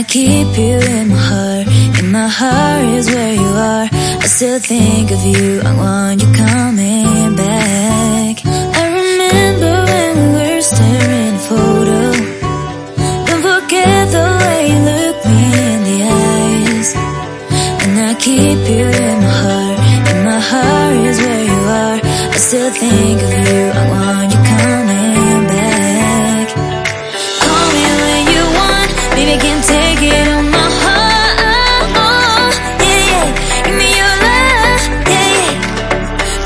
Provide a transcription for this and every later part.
keep you in my heart. In my heart is where you are. I still think of you, I want you coming back. I remember when we were staring at a photo. Don't forget the way you look me in the eyes. And I keep you in my heart. In my heart is where you are. I still think of you, I want you coming back. Call me when you want, baby, I can't take it on my heart. Yeah, yeah, give me your love, yeah, yeah.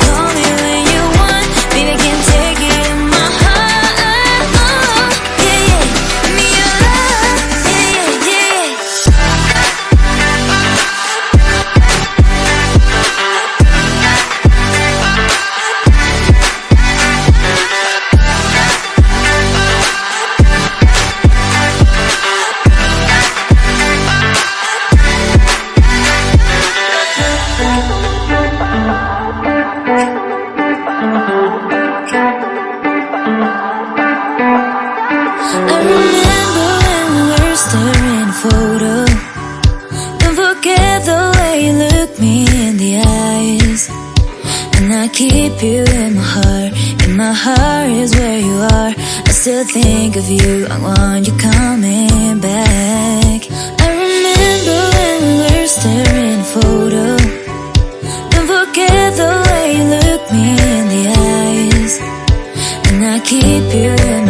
Call me when you want, baby, I can't take it on my heart. Yeah, yeah, give me your love, yeah, yeah, I remember when we were staring at a photo. Don't forget the way you look me in the eyes. And I keep you in my heart. In my heart is where you are. I still think of you, I want you coming back. I remember when we were staring at a photo. Don't forget the way you look me in the eyes. And I keep you in